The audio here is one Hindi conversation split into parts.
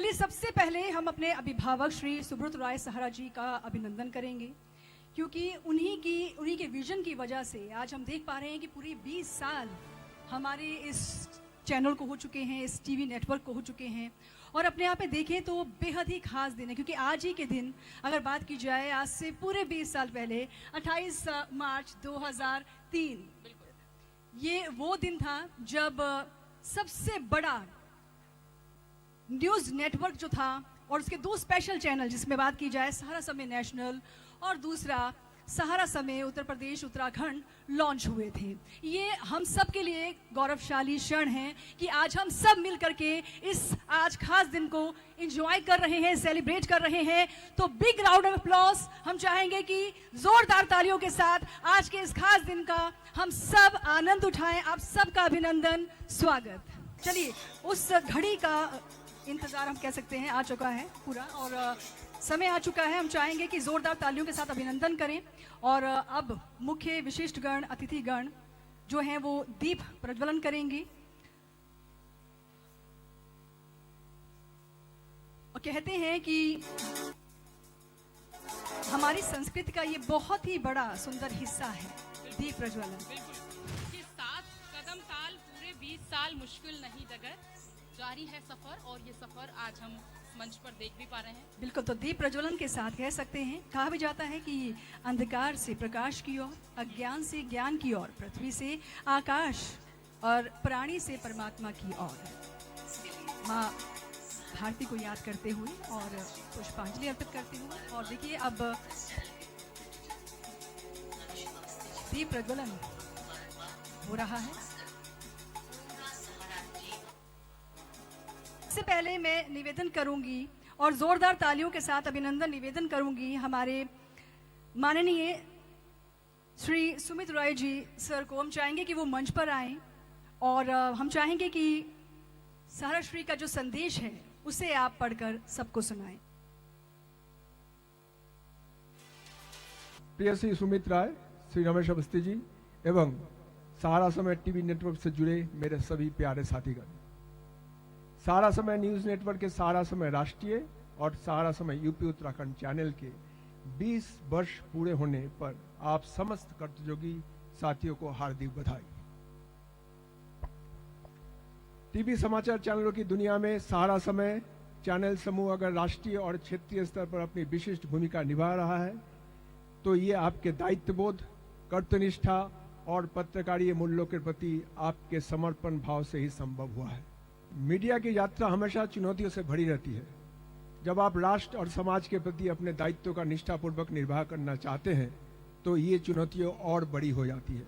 चलिए, सबसे पहले हम अपने अभिभावक श्री सुब्रत राय सहारा जी का अभिनंदन करेंगे, क्योंकि उन्हीं के विजन की वजह से आज हम देख पा रहे हैं कि पूरे 20 साल हमारे इस चैनल को हो चुके हैं, इस टीवी नेटवर्क को हो चुके हैं। और अपने आप में देखें तो बेहद ही खास दिन है, क्योंकि आज ही के दिन अगर बात की जाए, आज से पूरे 20 साल पहले 28 मार्च 2003 ये वो दिन था जब सबसे बड़ा न्यूज़ नेटवर्क जो था और उसके दो स्पेशल चैनल, जिसमें बात की जाए सहारा समय नेशनल और दूसरा सहारा समय उत्तर प्रदेश उत्तराखंड, लॉन्च हुए थे। ये हम सब के लिए गौरवशाली क्षण है कि आज हम सब मिल करके इस आज खास दिन को एंजॉय कर रहे हैं, सेलिब्रेट कर रहे हैं। तो बिग राउंड ऑफ अप्लॉज हम चाहेंगे कि जोरदार तालियों के साथ आज के इस खास दिन का हम सब आनंद उठाएं। आप सबका अभिनंदन, स्वागत। चलिए, उस घड़ी का इंतजार हम कह सकते हैं आ चुका है पूरा, और समय आ चुका है। हम चाहेंगे कि जोरदार तालियों के साथ अभिनंदन करें। और अब मुख्य विशिष्ट गण, अतिथि गण जो हैं वो दीप प्रज्वलन करेंगे। और कहते हैं कि हमारी संस्कृति का ये बहुत ही बड़ा सुंदर हिस्सा है दीप प्रज्वलन। बिल्कुल, 7 कदम ताल पूरे 20 साल मुश्किल नहीं डगर, जारी है सफर, और ये सफर आज हम मंच पर देख भी पा रहे हैं। बिल्कुल, तो दीप प्रज्वलन के साथ कह सकते हैं, कहा भी जाता है कि अंधकार से प्रकाश की ओर, अज्ञान से ज्ञान की ओर, पृथ्वी से आकाश और प्राणी से परमात्मा की ओर। माँ भारती को याद करते हुए और पुष्पांजलि अर्पित करते हुए, और देखिए अब दीप प्रज्वलन हो रहा है। इससे पहले मैं निवेदन करूंगी और जोरदार तालियों के साथ अभिनंदन निवेदन करूंगी हमारे माननीय श्री सुमित रॉय जी सर को। हम चाहेंगे कि वो मंच पर आएं और हम चाहेंगे कि सहारा श्री का जो संदेश है उसे आप पढ़कर सबको सुनाएं। प्रिय श्री सुमित राय, श्री रमेश अवस्थी जी एवं सहारा समय टीवी नेटवर्क से जुड़े मेरे सभी प्यारे साथीगण, सहारा समय न्यूज नेटवर्क के सहारा समय राष्ट्रीय और सहारा समय यूपी उत्तराखंड चैनल के 20 वर्ष पूरे होने पर आप समस्त कर्तव्योगी साथियों को हार्दिक बधाई। टीवी समाचार चैनलों की दुनिया में सहारा समय चैनल समूह अगर राष्ट्रीय और क्षेत्रीय स्तर पर अपनी विशिष्ट भूमिका निभा रहा है, तो ये आपके दायित्वबोध, कर्तव्यनिष्ठा और पत्रकारीय मूल्यों के प्रति आपके समर्पण भाव से ही संभव हुआ है। मीडिया की यात्रा हमेशा चुनौतियों से भरी रहती है। जब आप राष्ट्र और समाज के प्रति अपने दायित्वों का निष्ठापूर्वक निर्वाह करना चाहते हैं, तो ये चुनौतियां और बड़ी हो जाती है।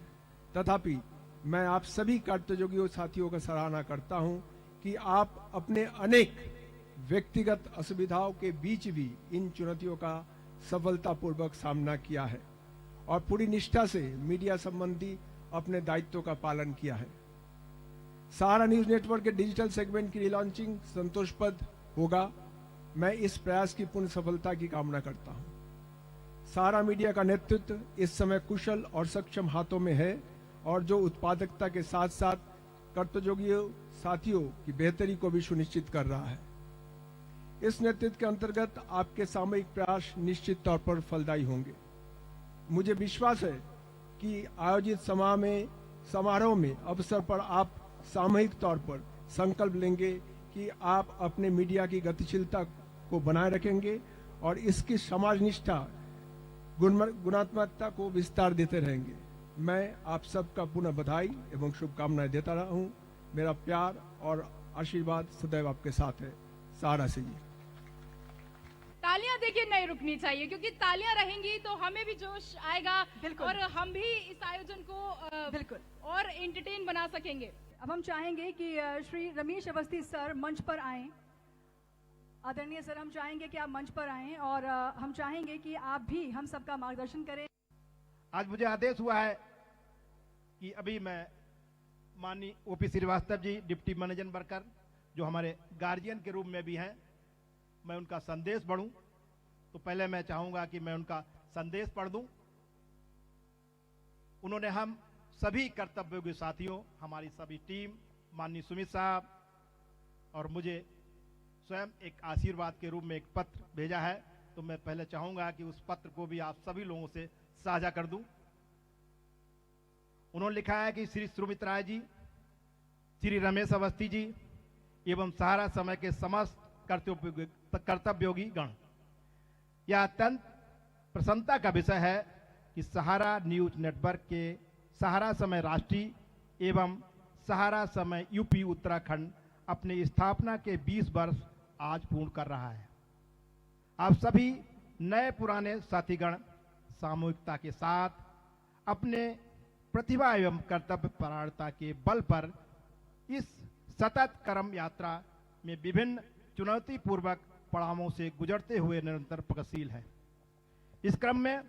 तथापि मैं आप सभी कर्तव्योगी साथियों का सराहना करता हूं कि आप अपने अनेक व्यक्तिगत असुविधाओं के बीच भी इन चुनौतियों का सफलतापूर्वक सामना किया है और पूरी निष्ठा से मीडिया संबंधी अपने दायित्वों का पालन किया है। सहारा न्यूज नेटवर्क के डिजिटल सेगमेंट की रिलॉन्चिंग संतोषप्रद होगा। मैं इस प्रयास की पूर्ण सफलता की कामना करता हूं। सहारा मीडिया का नेतृत्व इस समय कुशल और सक्षम हाथों में है और जो उत्पादकता के साथ साथ कर्तव्योगी साथियों की बेहतरी को भी सुनिश्चित कर रहा है। इस नेतृत्व के अंतर्गत आपके सामूहिक प्रयास निश्चित तौर पर फलदायी होंगे। मुझे विश्वास है कि आयोजित समारोह में अवसर पर आप सामूहिक तौर पर संकल्प लेंगे कि आप अपने मीडिया की गतिशीलता को बनाए रखेंगे और इसकी समाज निष्ठा गुणात्मकता को विस्तार देते रहेंगे। मैं आप सबका पुनः बधाई एवं शुभकामनाएं देता रहा हूं। मेरा प्यार और आशीर्वाद सदैव आपके साथ है। सहारा से जी। तालियां देखिए नहीं रुकनी चाहिए, क्योंकि तालियां रहेंगी तो हमें भी जोश आएगा और हम भी इस आयोजन को बिल्कुल और एंटरटेन बना सकेंगे। अब हम चाहेंगे कि श्री रमेश अवस्थी सर मंच पर आएं। आदरणीय सर, हम चाहेंगे कि आप मंच पर आएं और हम चाहेंगे कि आप भी हम सबका मार्गदर्शन करें। आज मुझे आदेश हुआ है कि अभी मैं माननीय OP Srivastava ji, deputy manager worker, जो हमारे गार्जियन के रूप में भी हैं, मैं उनका संदेश पढ़ूं। तो पहले मैं चाहूंगा कि मैं उनका संदेश पढ़ दूं। उन्होंने हम सभी कर्तव्योगी साथियों, हमारी सभी टीम, माननीय सुमित साहब और मुझे स्वयं एक आशीर्वाद के रूप में एक पत्र भेजा है, तो मैं पहले चाहूंगा कि उस पत्र को भी आप सभी लोगों से साझा कर दूं। उन्होंने लिखा है कि श्री सुमित राय जी, श्री रमेश अवस्थी जी एवं सहारा समय के समस्त कर्तव्योगी गण, यह अत्यंत प्रसन्नता का विषय है कि सहारा न्यूज नेटवर्क के सहारा समय राष्ट्रीय एवं सहारा समय यूपी उत्तराखंड अपनी स्थापना के 20 वर्ष आज पूर्ण कर रहा है। आप सभी नए पुराने साथीगण सामूहिकता के साथ अपने प्रतिभा एवं कर्तव्य परायणता के बल पर इस सतत कर्म यात्रा में विभिन्न चुनौतीपूर्वक पड़ावों से गुजरते हुए निरंतर प्रगतिशील है। इस क्रम में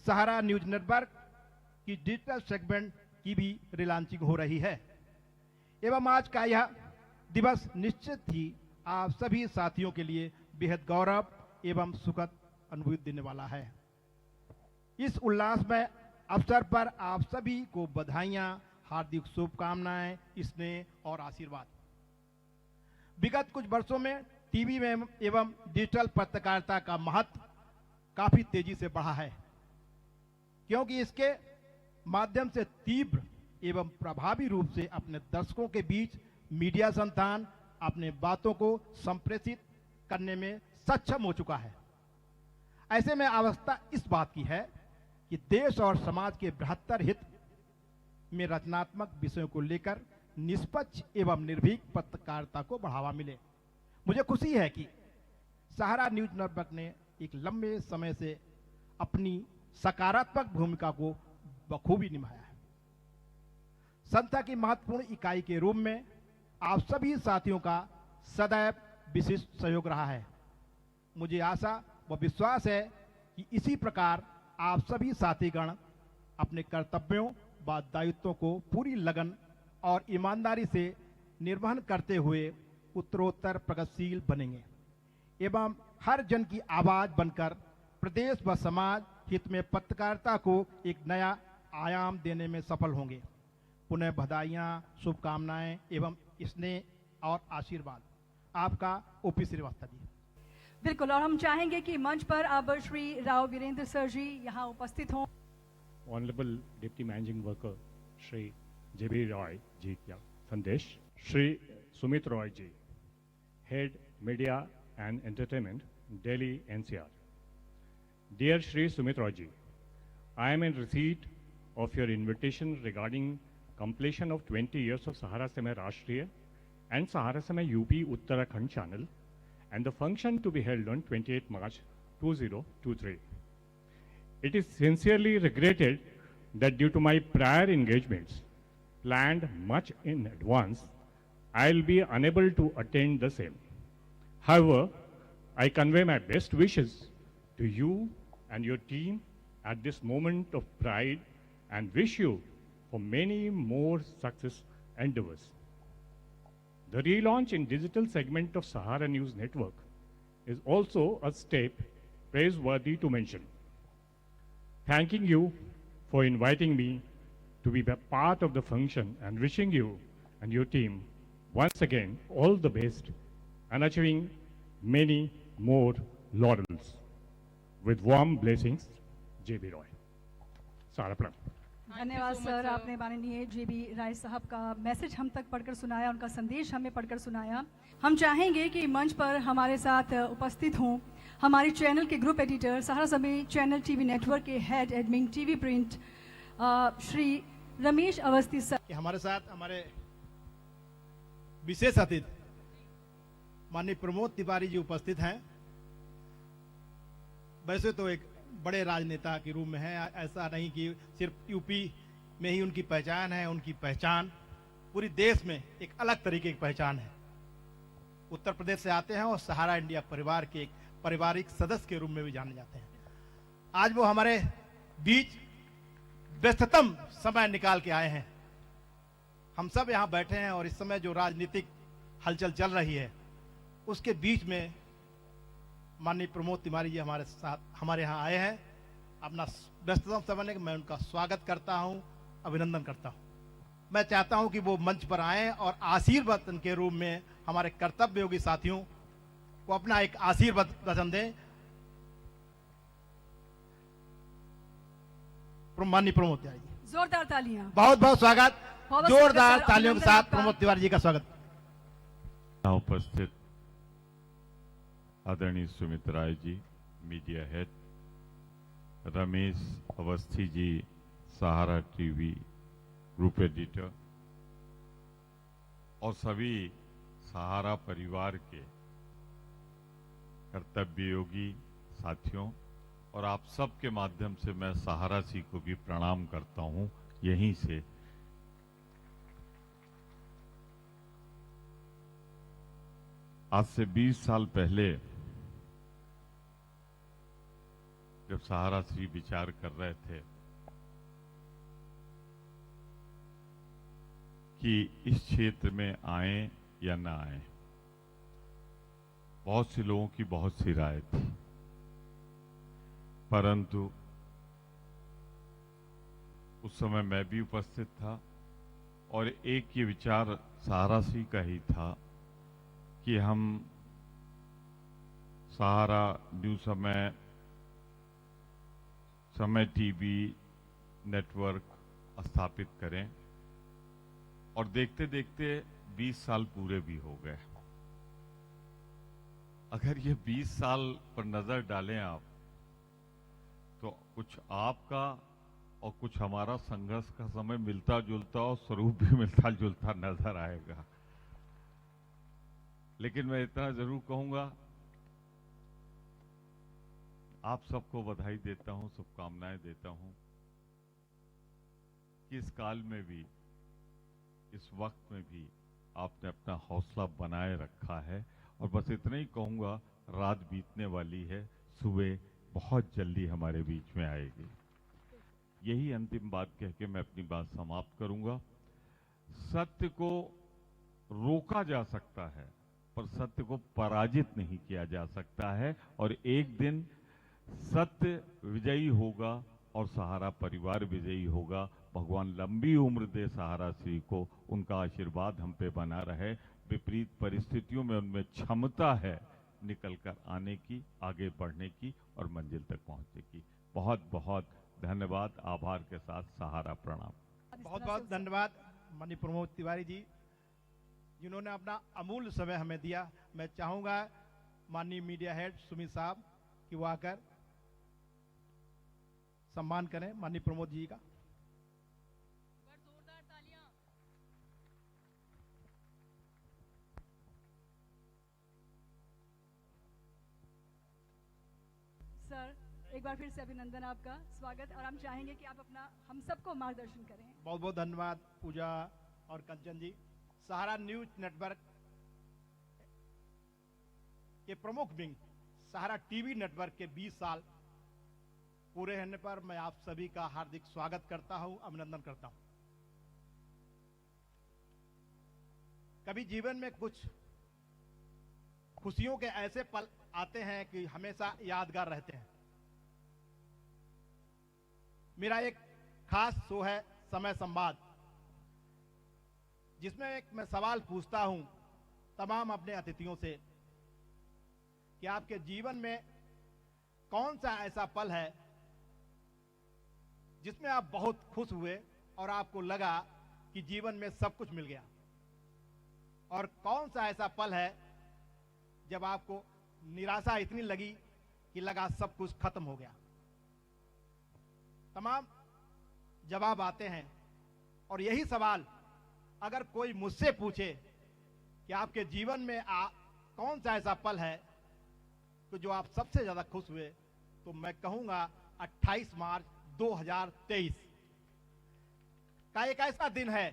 सहारा न्यूज नेटवर्क की डिजिटल सेगमेंट की भी रिलॉन्चिंग हो रही है एवं आज का यह दिवस निश्चित ही आप सभी साथियों के लिए बेहद गौरव एवं सुखद अनुभूति देने वाला है। इस उल्लास में अवसर पर आप सभी को बधाइयां, हार्दिक शुभकामनाएं, स्नेह और आशीर्वाद। विगत कुछ वर्षों में टीवी में एवं डिजिटल पत्रकारिता का महत्व काफी तेजी से बढ़ा है, क्योंकि इसके माध्यम से तीव्र एवं प्रभावी रूप से अपने दर्शकों के बीच मीडिया संस्थान अपने बातों को संप्रेषित करने में सक्षम हो चुका है। ऐसे में अवस्था इस बात की है कि देश और समाज के बृहत्तर हित में रचनात्मक विषयों को लेकर निष्पक्ष एवं निर्भीक पत्रकारिता को बढ़ावा मिले। मुझे खुशी है कि सहारा न्यूज नेटवर्क ने एक लंबे समय से अपनी सकारात्मक भूमिका को बखूबी निभाया है। संस्था की महत्वपूर्ण इकाई के रूप में आप सभी साथियों का सदैव विशिष्ट सहयोग रहा है। मुझे आशा व विश्वास है कि इसी प्रकार आप सभी साथीगण अपने कर्तव्यों व दायित्वों को पूरी लगन और ईमानदारी से निर्वहन करते हुए उत्तरोत्तर प्रगतिशील बनेंगे एवं हर जन की आवाज बनकर प्रदेश व समाज हित में पत्रकारिता को एक नया आयाम देने में सफल होंगे। पुनः बधाइयां, शुभकामनाएं एवं स्नेह और आशीर्वाद। आपका ओपी श्रीवास्तव जी। बिल्कुल, और हम चाहेंगे कि मंच पर अब श्री राव वीरेंद्र सर जी यहाँ उपस्थित हों। Honourable deputy managing worker Shri JB Roy ji का संदेश। Shri Sumit Roy ji, head media and entertainment, Delhi NCR। Dear Shri Sumit Roy ji, I am in receipt of your invitation regarding completion of 20 years of Sahara Samay Rashtriya and Sahara Samay UP Uttarakhand channel, and the function to be held on 28 March 2023. It is sincerely regretted that due to my prior engagements planned much in advance, I will be unable to attend the same. However, I convey my best wishes to you and your team at this moment of pride and wish you for many more success endeavors. The relaunch in digital segment of Sahara News Network is also a step praiseworthy to mention. Thanking you for inviting me to be a part of the function and wishing you and your team once again all the best and achieving many more laurels. With warm blessings, JB Roy. सारा प्रणाम। धन्यवाद सर, आपने माननीय JB राय साहब का मैसेज हम तक पढ़कर सुनाया, उनका संदेश हमें पढ़कर सुनाया। हम चाहेंगे कि मंच पर हमारे साथ उपस्थित हों हमारे चैनल के ग्रुप एडिटर, सहारा समय चैनल टीवी नेटवर्क के head admin TV print Shri Ramesh Awasthi sir. हमारे साथ हमारे विशेष अतिथि माननीय प्रमोद तिवारी जी उपस्थित हैं। वैसे तो एक बड़े राजनेता के रूप में है, ऐसा नहीं कि सिर्फ यूपी में ही उनकी पहचान है, उनकी पहचान पूरी देश में एक अलग तरीके की पहचान है। उत्तर प्रदेश से आते हैं और सहारा इंडिया परिवार के एक पारिवारिक सदस्य के रूप में भी जाने जाते हैं। आज वो हमारे बीच व्यस्ततम समय निकाल के आए हैं। हम सब यहाँ बैठे हैं और इस समय जो राजनीतिक हलचल चल रही है उसके बीच में माननीय प्रमोद तिवारी जी हमारे साथ हमारे यहाँ आए हैं। अपना व्यस्ततम समय मैं उनका स्वागत करता हूँ, अभिनंदन करता हूँ। मैं चाहता हूँ कि वो मंच पर आएं और आशीर्वाद के रूप में हमारे कर्तव्ययोगी साथियों को अपना एक आशीर्वचन दें। माननीय प्रमोद तिवारी जी, जोरदार तालियां। बहुत बहुत स्वागत। बहुत जोरदार स्वागत, तालियों के अभिनंदन साथ आपका। प्रमोद तिवारी जी का स्वागत। यहाँ उपस्थित आदरणीय सुमित राय जी, मीडिया हेड, रमेश अवस्थी जी, सहारा टीवी ग्रुप एडिटर, और सभी सहारा परिवार के कर्तव्ययोगी साथियों, और आप सबके माध्यम से मैं सहारा सी को भी प्रणाम करता हूं यहीं से। आज से 20 साल पहले जब सहारा श्री विचार कर रहे थे कि इस क्षेत्र में आए या ना आए, बहुत से लोगों की बहुत सी राय थी, परंतु उस समय मैं भी उपस्थित था और एक ये विचार सहारा श्री का ही था कि हम सहारा न्यूज समय टीवी नेटवर्क स्थापित करें, और देखते देखते 20 साल पूरे भी हो गए। अगर ये 20 साल पर नजर डालें आप, तो कुछ आपका और कुछ हमारा संघर्ष का समय मिलता जुलता और स्वरूप भी मिलता जुलता नजर आएगा। लेकिन मैं इतना जरूर कहूंगा, आप सबको बधाई देता हूं, शुभकामनाएं देता हूं कि इस काल में भी, इस वक्त में भी आपने अपना हौसला बनाए रखा है। और बस इतना ही कहूंगा, रात बीतने वाली है, सुबह बहुत जल्दी हमारे बीच में आएगी। यही अंतिम बात कह के मैं अपनी बात समाप्त करूंगा। सत्य को रोका जा सकता है, पर सत्य को पराजित नहीं किया जा सकता है, और एक दिन सत्य विजयी होगा और सहारा परिवार विजयी होगा। भगवान लंबी उम्र दे सहारा श्री को, उनका आशीर्वाद हम पे बना रहे। विपरीत परिस्थितियों में उनमें क्षमता है निकलकर आने की, आगे बढ़ने की और मंजिल तक पहुंचने की। बहुत बहुत धन्यवाद, आभार के साथ सहारा प्रणाम। बहुत बहुत धन्यवाद माननीय प्रमोद तिवारी जी, जिन्होंने अपना अमूल्य समय हमें दिया। मैं चाहूंगा माननीय मीडिया हेड सुमित साहब कि वो आकर सम्मान करें माननीय प्रमोद जी का। जोरदार तालियां। सर, एक बार फिर से अभिनंदन, आपका स्वागत, और हम चाहेंगे कि आप अपना हम सबको मार्गदर्शन करें। बहुत बहुत धन्यवाद पूजा और कंचन जी। सहारा न्यूज नेटवर्क के प्रमुख विंग सहारा टीवी नेटवर्क के 20 साल पूरे होने पर मैं आप सभी का हार्दिक स्वागत करता हूं, अभिनंदन करता हूं। कभी जीवन में कुछ खुशियों के ऐसे पल आते हैं कि हमेशा यादगार रहते हैं। मेरा एक खास शो है समय संवाद, जिसमें एक मैं सवाल पूछता हूं तमाम अपने अतिथियों से कि आपके जीवन में कौन सा ऐसा पल है जिसमें आप बहुत खुश हुए और आपको लगा कि जीवन में सब कुछ मिल गया, और कौन सा ऐसा पल है जब आपको निराशा इतनी लगी कि लगा सब कुछ खत्म हो गया। तमाम जवाब आते हैं, और यही सवाल अगर कोई मुझसे पूछे कि आपके जीवन में कौन सा ऐसा पल है तो जो आप सबसे ज्यादा खुश हुए, तो मैं कहूंगा 28 मार्च 2023 का एक ऐसा दिन है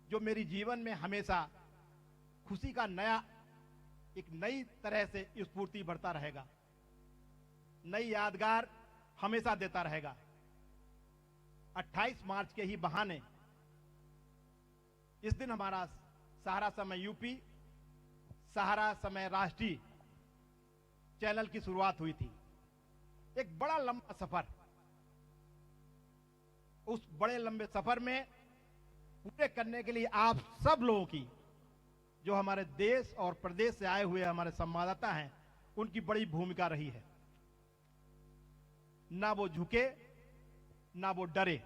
जो मेरी जीवन में हमेशा खुशी का एक नई तरह से स्फूर्ति बढ़ता रहेगा, नई यादगार हमेशा देता रहेगा। 28 मार्च के ही बहाने इस दिन हमारा सहारा समय यूपी, सहारा समय राष्ट्रीय चैनल की शुरुआत हुई थी। एक बड़ा लंबा सफर, उस बड़े लंबे सफर में पूरे करने के लिए आप सब लोगों की जो हमारे देश और प्रदेश से आए हुए हमारे संवाददाता हैं, उनकी बड़ी भूमिका रही है। ना वो झुके, ना वो डरे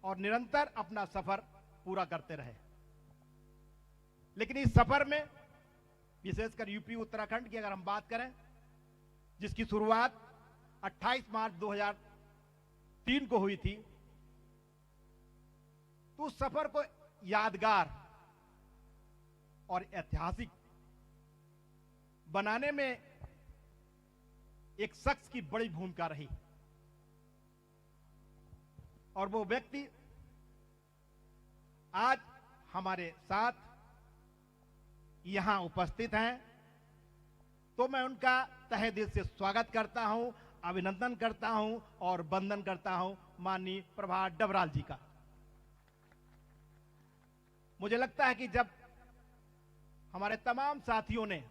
और निरंतर अपना सफर पूरा करते रहे। लेकिन इस सफर में विशेषकर यूपी उत्तराखंड की अगर हम बात करें, जिसकी शुरुआत 28 मार्च 2003 को हुई थी, तो उस सफर को यादगार और ऐतिहासिक बनाने में एक शख्स की बड़ी भूमिका रही और वो व्यक्ति आज हमारे साथ यहां उपस्थित हैं। तो मैं उनका तहे दिल से स्वागत करता हूं, अभिनंदन करता हूं और वंदन करता हूं माननीय प्रभात डबराल जी का। मुझे लगता है कि जब हमारे तमाम साथियों ने,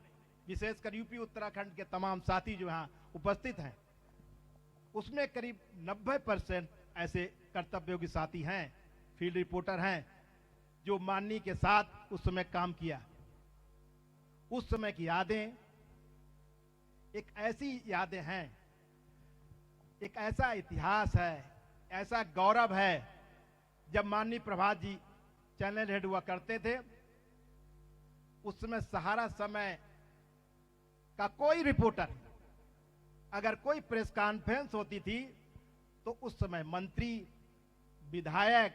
विशेषकर यूपी उत्तराखंड के तमाम साथी जो यहां उपस्थित हैं, उसमें करीब 90% ऐसे कर्तव्योगी साथी हैं, फील्ड रिपोर्टर हैं, जो माननीय के साथ उस समय काम किया। उस समय की यादें एक ऐसी यादें हैं, एक ऐसा इतिहास है, ऐसा गौरव है। जब माननीय प्रभात जी चैनल हेड हुआ करते थे, उस समय सहारा समय का कोई रिपोर्टर, अगर कोई प्रेस कॉन्फ्रेंस होती थी, तो उस समय मंत्री, विधायक,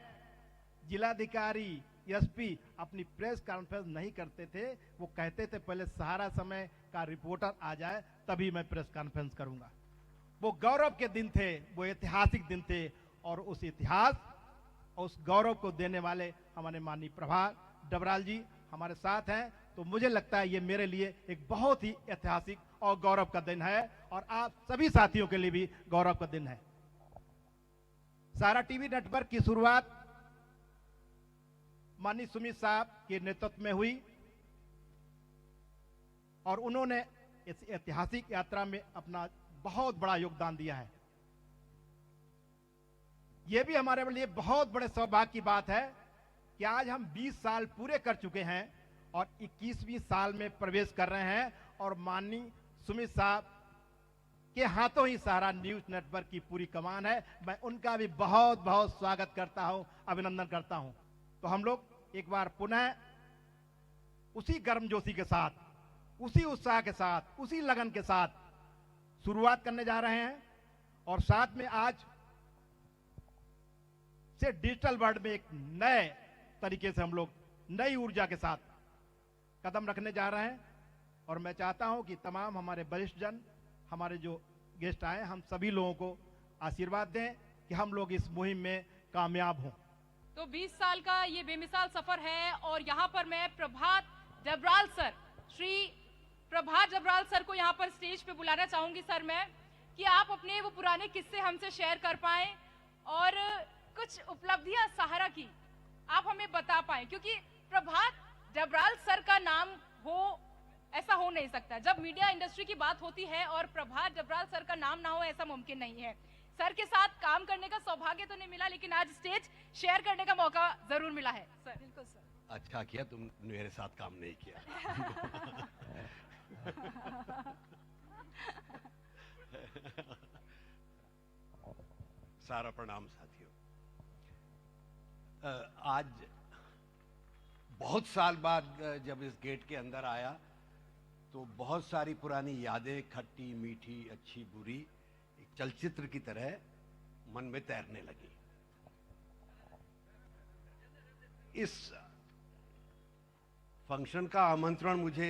जिलाधिकारी, एसपी अपनी प्रेस कॉन्फ्रेंस नहीं करते थे। वो कहते थे पहले सहारा समय का रिपोर्टर आ जाए तभी मैं प्रेस कॉन्फ्रेंस करूंगा। वो गौरव के दिन थे, वो ऐतिहासिक दिन थे और उस इतिहास और उस गौरव को देने वाले हमारे माननीय प्रभात डबराल जी हमारे साथ हैं। तो मुझे लगता है ये मेरे लिए एक बहुत ही ऐतिहासिक और गौरव का दिन है और आप सभी साथियों के लिए भी गौरव का दिन है। सहारा टीवी नेटवर्क की शुरुआत माननीय सुमित साहब के नेतृत्व में हुई और उन्होंने इस ऐतिहासिक यात्रा में अपना बहुत बड़ा योगदान दिया है। यह भी हमारे लिए बहुत बड़े सौभाग्य की बात है कि आज हम 20 साल पूरे कर चुके हैं और 21वीं साल में प्रवेश कर रहे हैं और माननीय सुमित साहब के हाथों ही सहारा न्यूज नेटवर्क की पूरी कमान है। मैं उनका भी बहुत बहुत स्वागत करता हूं, अभिनंदन करता हूं। तो हम लोग एक बार पुनः उसी गर्मजोशी के साथ, उसी उत्साह के साथ, उसी लगन के साथ शुरुआत करने जा रहे हैं और साथ में आज से डिजिटल वर्ल्ड में एक नए तरीके से हम लोग नई ऊर्जा के साथ कदम रखने जा रहे हैं। और मैं चाहता हूं कि तमाम हमारे वरिष्ठ जन, हमारे जो गेस्ट आए, हम सभी लोगों को आशीर्वाद दें कि हम लोग इस मुहिम में कामयाब हों। तो 20 साल का ये बेमिसाल सफर है और यहाँ पर मैं प्रभात डबराल सर, श्री प्रभात डबराल सर को यहाँ पर स्टेज पे बुलाना चाहूंगी सर मैं, कि आप अपने वो पुराने किस्से हमसे शेयर कर पाएं और कुछ उपलब्धियां सहारा की आप हमें बता पाएं, क्योंकि प्रभात डबराल सर का नाम हो ऐसा हो नहीं सकता। जब मीडिया इंडस्ट्री की बात होती है और प्रभात डबराल सर का नाम ना हो ऐसा मुमकिन नहीं है। सर के साथ काम करने का सौभाग्य तो नहीं मिला, लेकिन आज स्टेज शेयर करने का मौका जरूर मिला है सर। बिल्कुल सर। अच्छा किया तुम मेरे साथ काम नहीं किया। सारा प्रणाम साथियों। आज बहुत साल बाद जब इस गेट के अंदर आया तो बहुत सारी पुरानी यादें, खट्टी मीठी अच्छी बुरी, एक चलचित्र की तरह मन में तैरने लगी। इस फंक्शन का आमंत्रण मुझे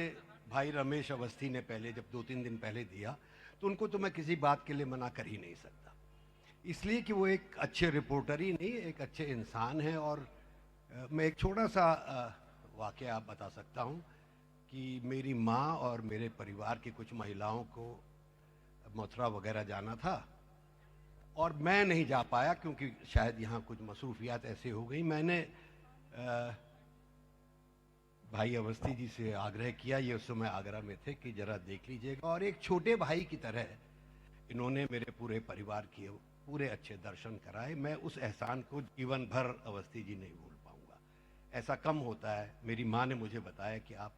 भाई रमेश अवस्थी ने पहले, जब 2-3 दिन पहले दिया, तो उनको तो मैं किसी बात के लिए मना कर ही नहीं सकता, इसलिए कि वो एक अच्छे रिपोर्टर ही नहीं, एक अच्छे इंसान हैं। और मैं एक छोटा सा वाकया आप बता सकता हूँ कि मेरी माँ और मेरे परिवार की कुछ महिलाओं को मथुरा वगैरह जाना था और मैं नहीं जा पाया क्योंकि शायद यहाँ कुछ मसरूफियात ऐसे हो गई। मैंने भाई अवस्थी जी से आग्रह किया, ये उस समय आगरा में थे, कि जरा देख लीजिएगा, और एक छोटे भाई की तरह इन्होंने मेरे पूरे परिवार के पूरे अच्छे दर्शन कराए। मैं उस एहसान को जीवन भर अवस्थी जी नहीं भूल पाऊंगा। ऐसा कम होता है। मेरी माँ ने मुझे बताया कि आप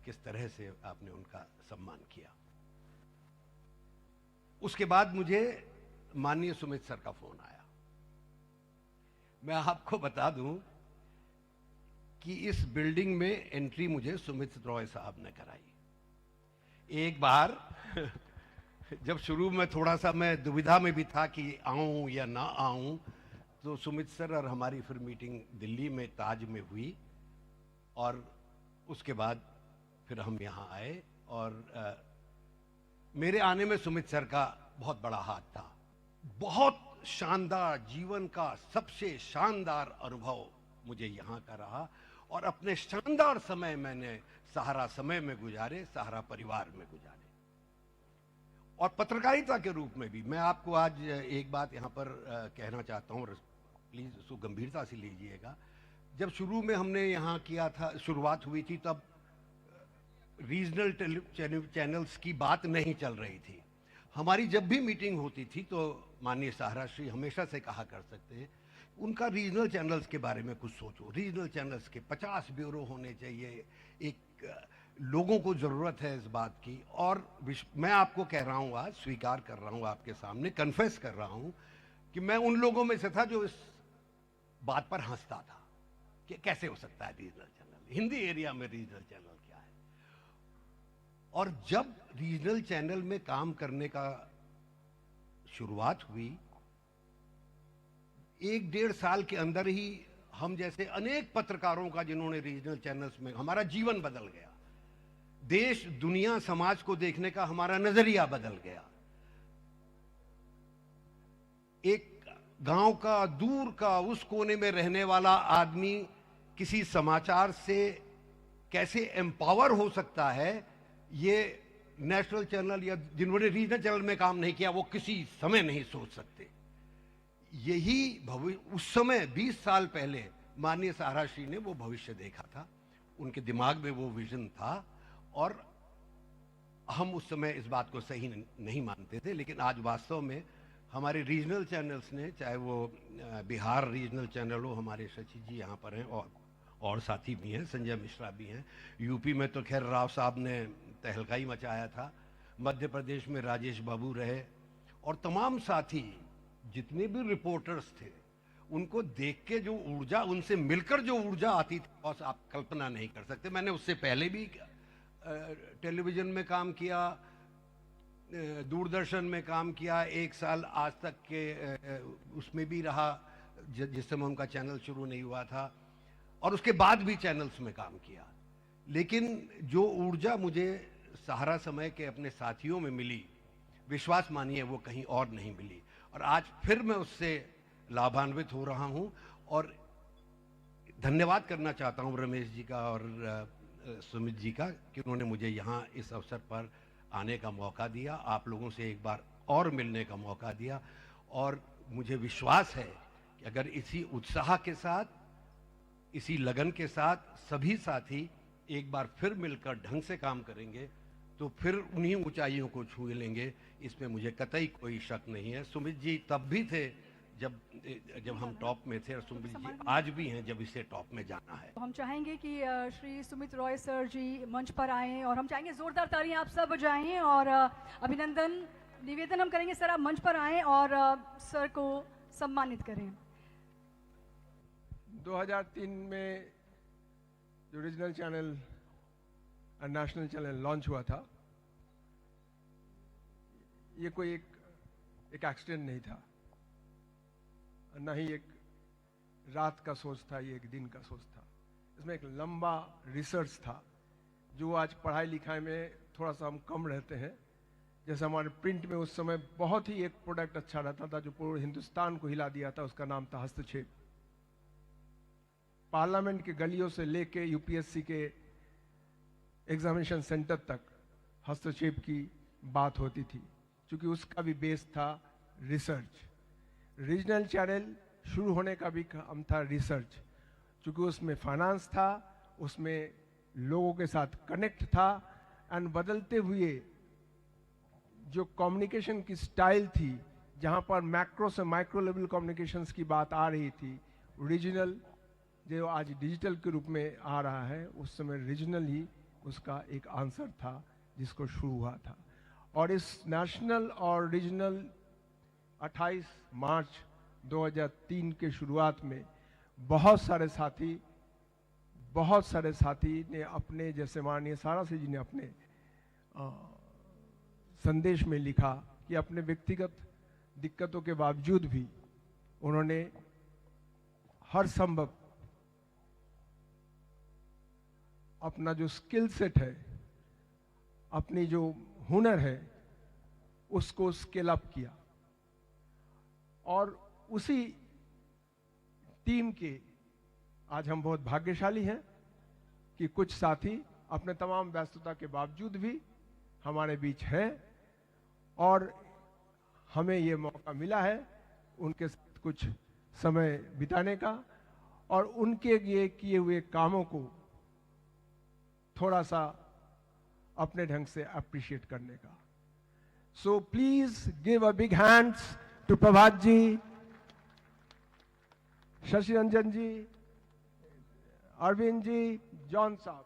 किस तरह से आपने उनका सम्मान किया। उसके बाद मुझे माननीय सुमित सर का फोन आया। मैं आपको बता दूं कि इस बिल्डिंग में एंट्री मुझे सुमित रॉय साहब ने कराई। एक बार जब शुरू में थोड़ा सा मैं दुविधा में भी था कि आऊं या ना आऊं, तो सुमित सर और हमारी फिर मीटिंग दिल्ली में ताज में हुई और उसके बाद फिर हम यहाँ आए और मेरे आने में सुमित सर का बहुत बड़ा हाथ था। बहुत शानदार, जीवन का सबसे शानदार अनुभव मुझे यहाँ का रहा और अपने शानदार समय मैंने सहारा समय में गुजारे, सहारा परिवार में गुजारे। और पत्रकारिता के रूप में भी मैं आपको आज एक बात यहाँ पर कहना चाहता हूँ, प्लीज उसको गंभीरता से लीजिएगा। जब शुरू में हमने यहाँ किया था, शुरुआत हुई थी, तब रीजनल चैनल्स की बात नहीं चल रही थी। हमारी जब भी मीटिंग होती थी तो माननीय सहारा श्री हमेशा से कहा कर सकते हैं, उनका रीजनल चैनल्स के बारे में कुछ सोचो। रीजनल चैनल्स के 50 ब्यूरो होने चाहिए, एक लोगों को ज़रूरत है इस बात की। और मैं आपको कह रहा हूँ, आज स्वीकार कर रहा हूँ आपके सामने, कन्फेस कर रहा हूँ कि मैं उन लोगों में से था जो इस बात पर हंसता था कि कैसे हो सकता है रीजनल चैनल, हिंदी एरिया में रीजनल चैनल क्या है। और जब रीजनल चैनल में काम करने का शुरुआत हुई, 1-1.5 साल के अंदर ही हम जैसे अनेक पत्रकारों का जिन्होंने रीजनल चैनल्स में, हमारा जीवन बदल गया। देश, दुनिया, समाज को देखने का हमारा नजरिया बदल गया। एक गांव का, दूर का, उस कोने में रहने वाला आदमी किसी समाचार से कैसे एम्पावर हो सकता है, ये नेशनल चैनल या जिन्होंने रीजनल चैनल में काम नहीं किया वो किसी समय नहीं सोच सकते। यही उस समय 20 साल पहले माननीय सहारा श्री ने वो भविष्य देखा था, उनके दिमाग में वो विजन था और हम उस समय इस बात को सही नहीं मानते थे। लेकिन आज वास्तव में हमारे रीजनल चैनल्स ने, चाहे वो बिहार रीजनल चैनल हो, हमारे शशि जी यहाँ पर हैं और साथी भी हैं, संजय मिश्रा भी हैं। यूपी में तो खैर राव साहब ने तहलका ही मचाया था। मध्य प्रदेश में राजेश बाबू रहे और तमाम साथी जितने भी रिपोर्टर्स थे, उनको देख के जो ऊर्जा, उनसे मिलकर जो ऊर्जा आती थी, बस आप कल्पना नहीं कर सकते। मैंने उससे पहले भी टेलीविजन में काम किया, दूरदर्शन में काम किया, 1 साल आज तक के उसमें भी रहा जिस समय उनका चैनल शुरू नहीं हुआ था, और उसके बाद भी चैनल्स में काम किया। लेकिन जो ऊर्जा मुझे सहारा समय के अपने साथियों में मिली, विश्वास मानिए वो कहीं और नहीं मिली। और आज फिर मैं उससे लाभान्वित हो रहा हूं और धन्यवाद करना चाहता हूं रमेश जी का और सुमित जी का कि उन्होंने मुझे यहाँ इस अवसर पर आने का मौका दिया, आप लोगों से एक बार और मिलने का मौका दिया। और मुझे विश्वास है कि अगर इसी उत्साह के साथ, इसी लगन के साथ सभी साथी एक बार फिर मिलकर ढंग से काम करेंगे तो फिर उन्हीं ऊंचाइयों को छू लेंगे, इसमें मुझे कतई कोई शक नहीं है। सुमित जी तब भी थे जब हम टॉप में थे और सुमित जी आज भी हैं जब इसे टॉप में जाना है। तो हम चाहेंगे कि श्री सुमित रॉय सर जी मंच पर आएं और हम चाहेंगे जोरदार तालियां आप सब बजाएं और अभिनंदन निवेदन हम करेंगे, सर आप मंच पर आएं और सर को सम्मानित करें। 2003 में जो रीजनल चैनल और नेशनल चैनल लॉन्च हुआ था, ये कोई एक एक्सीडेंट नहीं था, न ही एक रात का सोच था, ये एक दिन का सोच था। इसमें एक लंबा रिसर्च था जो आज पढ़ाई लिखाई में थोड़ा सा हम कम रहते हैं। जैसे हमारे प्रिंट में उस समय बहुत ही एक प्रोडक्ट अच्छा रहता था जो पूरे हिंदुस्तान को हिला दिया था, उसका नाम था हस्तक्षेप। पार्लियामेंट के गलियों से लेके यूपीएससी के एग्जामिनेशन सेंटर तक हस्तक्षेप की बात होती थी, क्योंकि उसका भी बेस था रिसर्च। रीजनल चैनल शुरू होने का भी काम था रिसर्च, क्योंकि उसमें फाइनेंस था, उसमें लोगों के साथ कनेक्ट था एंड बदलते हुए जो कम्युनिकेशन की स्टाइल थी, जहां पर मैक्रो से माइक्रो लेवल कम्युनिकेशंस की बात आ रही थी, रीजनल जो आज डिजिटल के रूप में आ रहा है, उस समय रीजनली उसका एक आंसर था जिसको शुरू हुआ था। और इस नेशनल और रीजनल 28 मार्च 2003 के शुरुआत में बहुत सारे साथी ने अपने, जैसे माननीय सारासी जी ने अपने संदेश में लिखा कि अपने व्यक्तिगत दिक्कतों के बावजूद भी उन्होंने हर संभव अपना जो स्किल सेट है, अपनी जो हुनर है, उसको स्केल अप किया। और उसी टीम के आज हम बहुत भाग्यशाली हैं कि कुछ साथी अपने तमाम व्यस्तता के बावजूद भी हमारे बीच हैं और हमें ये मौका मिला है उनके साथ कुछ समय बिताने का और उनके ये किए हुए कामों को थोड़ा सा अपने ढंग से अप्रिशिएट करने का। So please give a big hands to Prabhat ji, Shashi Ranjan ji, Arvind ji, John साहब।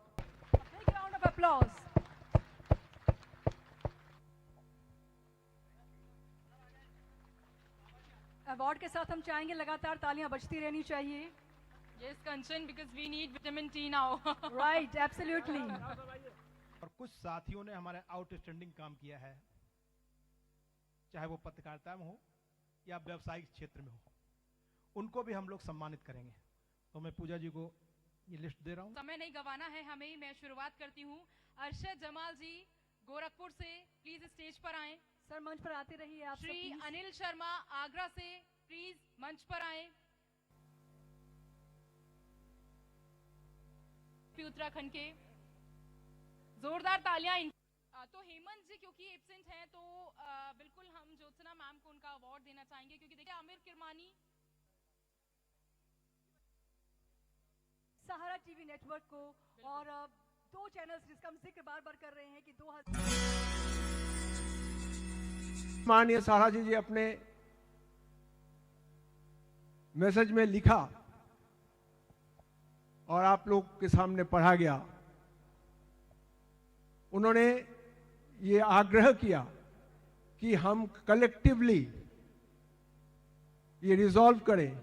Big round of applause. Award के साथ हम चाहेंगे लगातार तालियां बजती रहनी चाहिए। Yes, Kanchan, because we need vitamin T now. Right, absolutely. और कुछ साथियों ने हमारे आउटस्टैंडिंग काम किया है, चाहे वो पत्रकारिता में हो या व्यावसायिक क्षेत्र में हो, उनको भी हम लोग सम्मानित करेंगे। तो मैं पूजा जी को ये लिस्ट दे रहा हूँ। समय नहीं गंवाना है हमें, मैं शुरुआत करती हूँ। अरशद जमाल जी गोरखपुर से प्लीज स्टेज पर आएं। सर मंच पर आते रहिए आप सब, श्री please. अनिल शर्मा आगरा से प्लीज मंच पर आएं। उत्तराखंड के जोरदार तालियां। तो हेमंत जी क्योंकि एब्सेंट हैं तो बिल्कुल हम ज्योत्सना मैम को उनका अवार्ड देना चाहेंगे, क्योंकि देखिए आमिर किरमानी सहारा टीवी नेटवर्क को और दो चैनल्स जिसका हम जिक्र बार बार कर रहे हैं कि 2000 माननीय साराजी जी अपने मैसेज में लिखा और आप लोग के सामने पढ़ा गया। उन्होंने ये आग्रह किया कि हम कलेक्टिवली ये रिजॉल्व करें,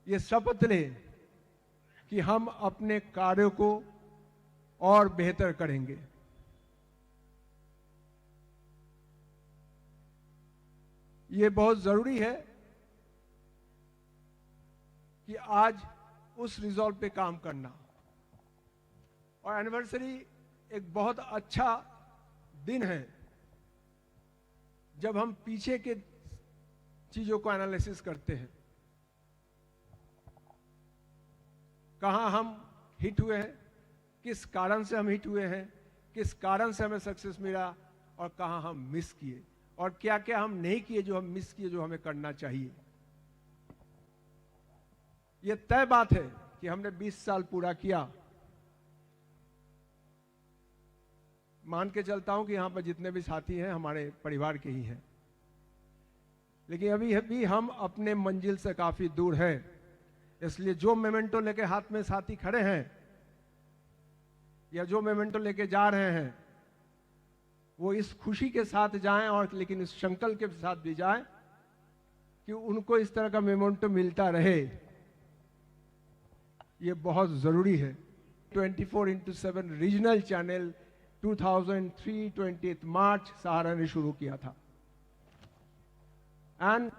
ये शपथ लें कि हम अपने कार्यों को और बेहतर करेंगे। ये बहुत जरूरी है कि आज उस रिजॉल्व पे काम करना। और एनिवर्सरी एक बहुत अच्छा दिन है जब हम पीछे के चीजों को एनालिसिस करते हैं, कहां हम हिट हुए हैं, किस कारण से हम हिट हुए हैं, किस कारण से हमें सक्सेस मिला और कहां हम मिस किए और क्या क्या हम नहीं किए जो हम मिस किए, जो हमें करना चाहिए। यह तय बात है कि हमने 20 साल पूरा किया। मान के चलता हूं कि यहां पर जितने भी साथी हैं हमारे परिवार के ही हैं, लेकिन अभी भी हम अपने मंजिल से काफी दूर हैं। इसलिए जो मोमेंटो लेके हाथ में साथी खड़े हैं या जो मोमेंटो लेके जा रहे हैं, वो इस खुशी के साथ जाएं और लेकिन इस संकल्प के साथ भी जाएं कि उनको इस तरह का मोमेंटो मिलता रहे। ये बहुत जरूरी है। 24/7 रीजनल चैनल 2003 28 मार्च सहारा ने शुरू किया था एंड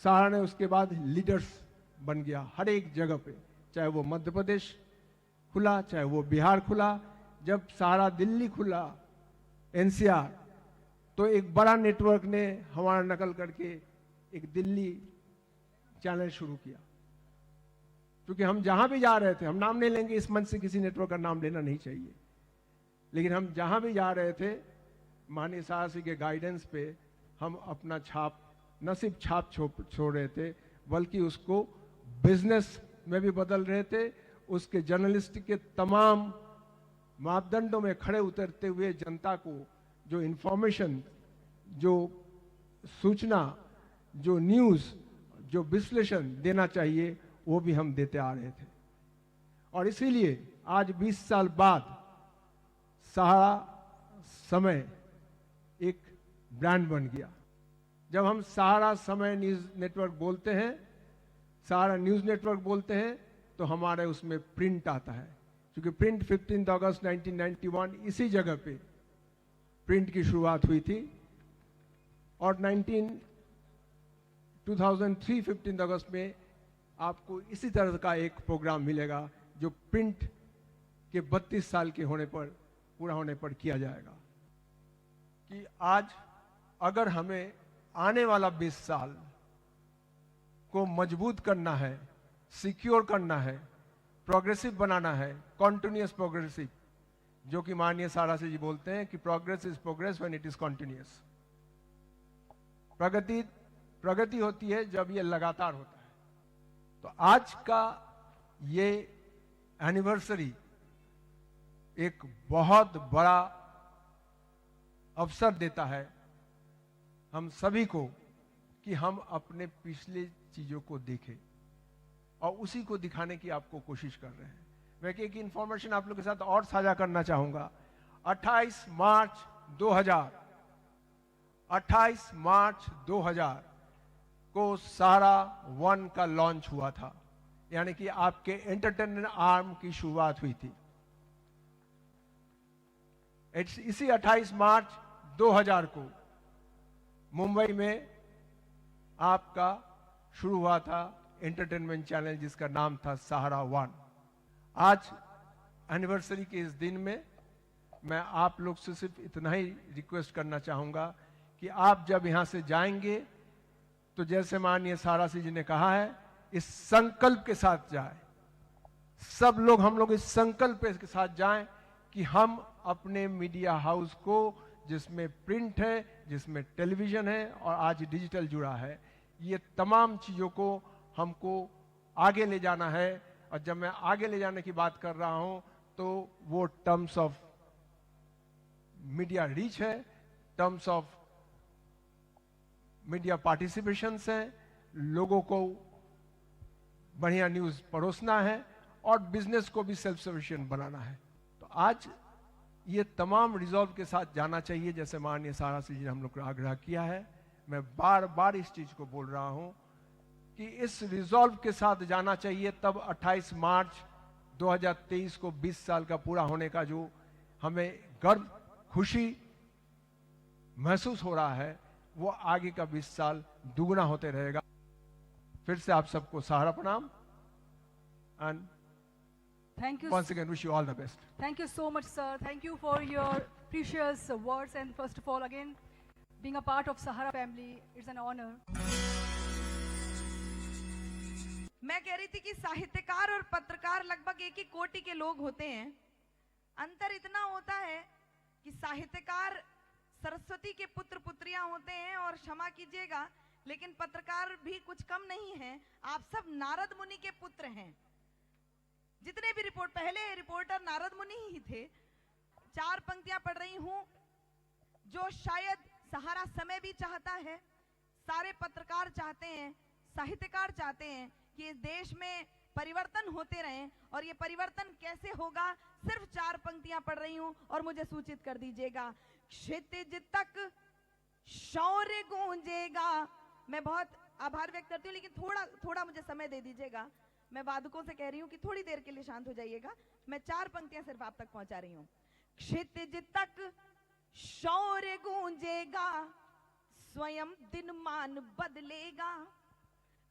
सहारा ने उसके बाद लीडर्स बन गया हर एक जगह पे, चाहे वो मध्य प्रदेश खुला, चाहे वो बिहार खुला। जब सहारा दिल्ली खुला एनसीआर, तो एक बड़ा नेटवर्क ने हमारा नकल करके एक दिल्ली चैनल शुरू किया। क्योंकि हम जहां भी जा रहे थे, हम नाम नहीं लेंगे, इस मंच से किसी नेटवर्क का नाम लेना नहीं चाहिए, लेकिन हम जहां भी जा रहे थे माननीय साहसी के गाइडेंस पे हम अपना छाप न सिर्फ छाप छोड़ रहे थे, बल्कि उसको बिजनेस में भी बदल रहे थे। उसके जर्नलिस्ट के तमाम मापदंडों में खड़े उतरते हुए जनता को जो इंफॉर्मेशन, जो सूचना, जो न्यूज़, जो विश्लेषण देना चाहिए, वो भी हम देते आ रहे थे। और इसीलिए आज 20 साल बाद सहारा समय एक ब्रांड बन गया। जब हम सहारा समय न्यूज नेटवर्क बोलते हैं, सहारा न्यूज नेटवर्क बोलते हैं, तो हमारे उसमें प्रिंट आता है, क्योंकि प्रिंट 15 अगस्त 1991 इसी जगह पे प्रिंट की शुरुआत हुई थी। और 2003 15 अगस्त में आपको इसी तरह का एक प्रोग्राम मिलेगा जो प्रिंट के 32 साल के होने पर, पूरा होने पर किया जाएगा। कि आज अगर हमें आने वाला 20 साल को मजबूत करना है, सिक्योर करना है, प्रोग्रेसिव बनाना है, कॉन्टिन्यूअस प्रोग्रेसिव, जो कि माननीय सारा से जी बोलते हैं कि progress is progress when it is continuous. प्रगति होती है जब ये लगातार होता है। तो आज का ये एनिवर्सरी एक बहुत बड़ा अवसर देता है हम सभी को कि हम अपने पिछले चीजों को देखें और उसी को दिखाने की आपको कोशिश कर रहे हैं। मैं एक इंफॉर्मेशन आप लोग के साथ और साझा करना चाहूंगा। 28 मार्च 2000 को सहारा 1 का लॉन्च हुआ था, यानी कि आपके एंटरटेनमेंट आर्म की शुरुआत हुई थी। इसी 28 मार्च 2000 को मुंबई में आपका शुरू हुआ था एंटरटेनमेंट चैनल, जिसका नाम था सहारा 1। आज एनिवर्सरी के इस दिन में मैं आप लोग से सिर्फ इतना ही रिक्वेस्ट करना चाहूंगा कि आप जब यहां से जाएंगे तो जैसे माननीय सारा सी जी ने कहा है, इस संकल्प के साथ जाए। सब लोग, हम लोग इस संकल्प के साथ जाएं कि हम अपने मीडिया हाउस को, जिसमें प्रिंट है, जिसमें टेलीविजन है और आज डिजिटल जुड़ा है, ये तमाम चीजों को हमको आगे ले जाना है। और जब मैं आगे ले जाने की बात कर रहा हूं तो वो टर्म्स ऑफ मीडिया रीच है, टर्म्स ऑफ मीडिया पार्टिसिपेशन है, लोगों को बढ़िया न्यूज परोसना है और बिजनेस को भी सेल्फ सफिशिएंट बनाना है। तो आज ये तमाम रिजॉल्व के साथ जाना चाहिए, जैसे माननीय सारा सी जी ने हम लोग को आग्रह किया है। मैं बार बार इस चीज को बोल रहा हूं कि इस रिजॉल्व के साथ जाना चाहिए। तब 28 मार्च 2023 को 20 साल का पूरा होने का जो हमें गर्व, खुशी महसूस हो रहा है, वो आगे का 20 साल दुगना होते रहेगा। फिर से आप सबको सहारा प्रणाम and Thank you. once again wish you all the best. Thank you so much, sir. Thank you for your precious words. And first of all, again, being a part of Sahara family, it's an honor. मैं कह रही थी कि साहित्यकार और पत्रकार लगभग एक ही कोटि के लोग होते हैं। अंतर इतना होता है कि साहित्यकार सरस्वती के पुत्र पुत्रियां होते हैं, और क्षमा कीजिएगा लेकिन पत्रकार भी कुछ कम नहीं हैं। आप सब नारद मुनि के पुत्र हैं। जितने भी पहले रिपोर्टर नारद मुनि ही थे। 4 पंक्तियां पढ़ रही हूं जो शायद सहारा समय भी चाहता है, सारे पत्रकार चाहते हैं, साहित्यकार चाहते हैं कि इस देश में परिवर्तन होते रहें। और ये परिवर्तन कैसे होगा, सिर्फ 4 पंक्तियां पढ़ रही हूं और मुझे सूचित कर दीजिएगा। क्षितिज तक शौर्य गूंजेगा। मैं बहुत आभार व्यक्त करती हूँ, लेकिन थोड़ा मुझे समय दे दीजिएगा। मैं वादकों से कह रही हूँ कि थोड़ी देर के लिए शांत हो जाइएगा। मैं 4 पंक्तियां सिर्फ आप तक पहुंचा रही हूँ। क्षितिज तक शौर्य गूंजेगा, स्वयं दिनमान बदलेगा।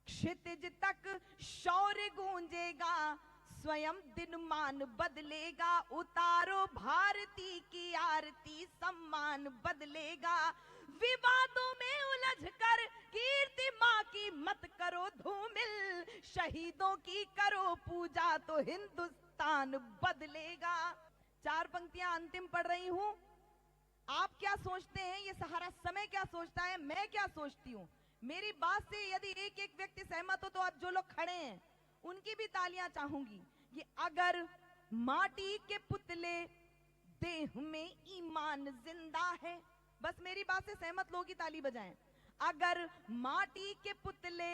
क्षितिज तक शौर्य गूंजेगा, स्वयं दिनमान बदलेगा। उतारो भारती की आरती, सम्मान बदलेगा। विवादों में उलझकर कीर्ति मां की मत करो धूमिल। शहीदों की करो पूजा तो हिंदुस्तान बदलेगा। 4 पंक्तियां अंतिम पढ़ रही हूं। आप क्या सोचते हैं, ये सहारा समय क्या सोचता है, मैं क्या सोचती हूँ? मेरी बात से यदि एक एक व्यक्ति सहमत हो तो अब जो लोग खड़े हैं उनकी भी तालियां चाहूंगी कि अगर माटी के पुतले देह में ईमान जिंदा है, बस मेरी बात से सहमत लोग ही ताली बजाएं। अगर माटी के पुतले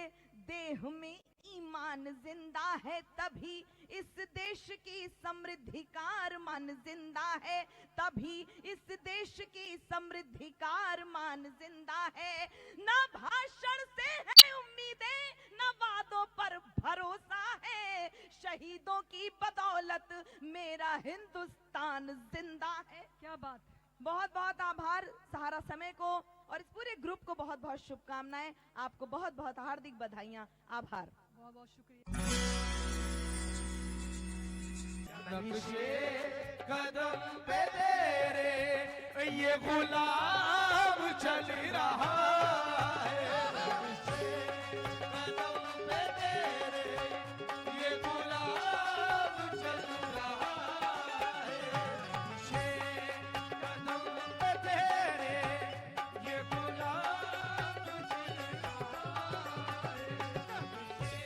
देह में ईमान जिंदा है, तभी इस देश की समृद्धि का अरमान जिंदा है, तभी इस देश की समृद्धि का अरमान जिंदा है। ना भाषण से है उम्मीदें, ना वादों पर भरोसा है, शहीदों की बदौलत मेरा हिंदुस्तान जिंदा है। क्या बात। बहुत बहुत आभार सहारा समय को और इस पूरे ग्रुप को बहुत बहुत शुभकामनाएं। आपको बहुत बहुत हार्दिक बधाइयां। आभार। बहुत बहुत शुक्रिया। नक्शे कदम पे तेरे ये गुलाम चल रहा है, नक्शे कदम पे तेरे ये गुलाम चल रहा है, नक्शे कदम पे तेरे ये गुलाम चल रहा है।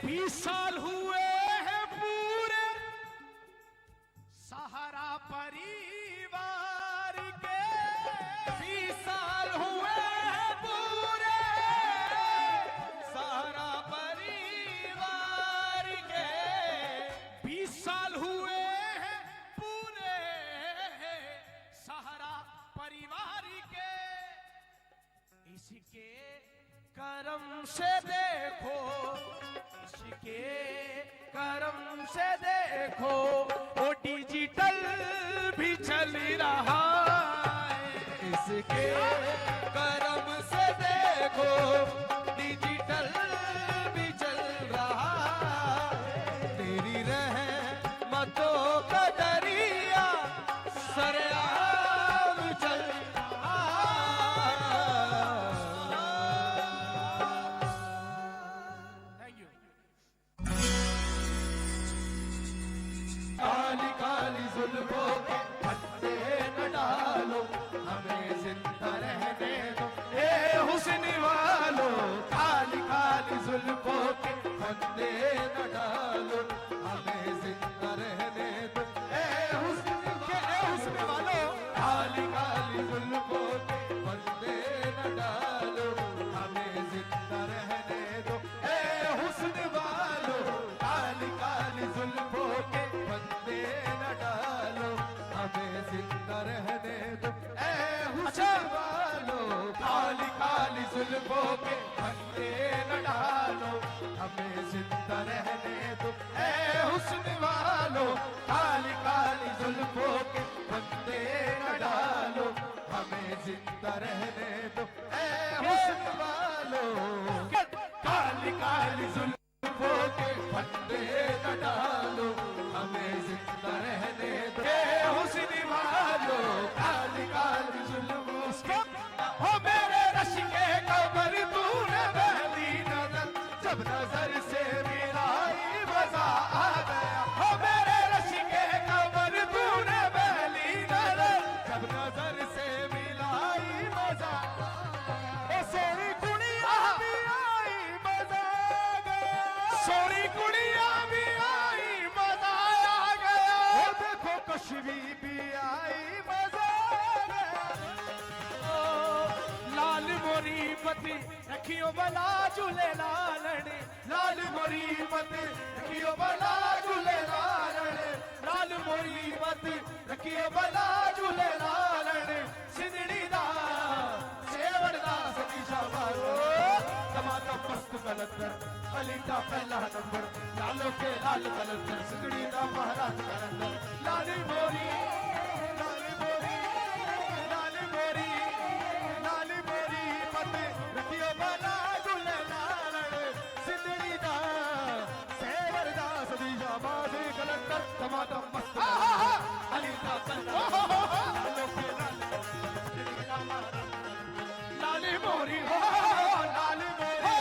20 साल हुए हैं पूरे सहारा परिवार के, 20 साल हुए हैं पूरे सहारा परिवार के, 20 साल हुए हैं पूरे सहारा परिवार के। इसके करम से देखो, इसके करम से देखो वो डिजिटल भी चल रहा है, इसके करम से देखो डिजिटल भी चल रहा है। तेरी रहमतों का दरिया सरेआम चल रहा है। Thank you. काली काली जुल्फों के पत्ते न डालो, हमें जिंदा रहने दो ए हुस्न वालो। काली काली जुल्फों के पत्ते न डालो, हमें जिंदा रहने दो ए हुस्न वालो। काली काली जुल्फों के पत्ते न डालो, हमें जिंदा रहने दो ए हुस्न वालो। काली काली जुल्फों के पत्ते न डालो, हमें जिंदा रहने दो ए हुस्न वालो। काली काली जुल्फों के पत्ते न डालो, हमें जिंदा रहने दो ए हुस्न वालो। काली काली जुल्फों के पत्ते न डालो, हमें जिंदा रहने दो ए हुस्न वालो। काली काली जुल्फों के पत्ते न डालो, हमें जिंदा रहने दो ए हुस्न वालो। काली काली जुल्फों के हो मेरे रश के कबर तूने पहली नजर, जब नजर से मिलाई मजा आ गया। हो मेरे रश के कबर तूने पहली नजर, जब नजर से मिलाई मजा ओ सोनी कुड़िया भी आई मजा आ गया। सोनी कुड़िया भी आई मजा आ गया। ओ देखो कश्मी भी आई मजा आ गया। ओ लाल मोरी पति रखियो भला झूले लालने, लाल मोरी पति रखियो भला झूले लालने, लाल मोरी पति रखियो भला झूले लालने। सिंधड़ी दा सेवड़ दा सतीशा मारो, टमाटर मस्त कलंदर अली का पहला नंबर, लालो के लाल कलंदर सिंधड़ी दा महाराज कलंदर। लाली मोरी लाली मोरी लाली मोरी लाली मोरी पति रखियो भला झूले लालने। सिंधड़ी दा सेवड़ दा सतीशा मारो कलंदर टमाटर मस्त अली का कलंदर, लालो के लाल सिंधड़ी दा महाराज लाली मोरी हो लाली मोरी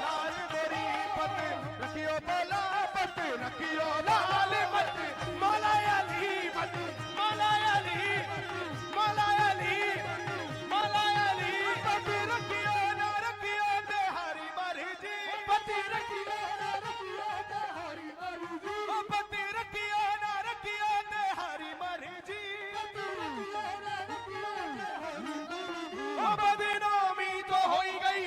लाली मोरी पति रखियो भला पति रखियो लाल मत मलायली मत मलायली मलायली मलायली पति रखियो ना रखियो ते हरी मर्जी, पति रखियो ना रखियो ते हरी मर्जी। ओ पति रखियो ना रखियो ते हरी मर्जी, पति रखियो ना रखियो ते हरी मर्जी। ओ बदनामी तो होई गई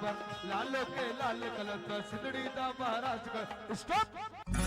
बराबर लालो के लाल कलर का सिंदड़ी दा महाराज का स्टॉप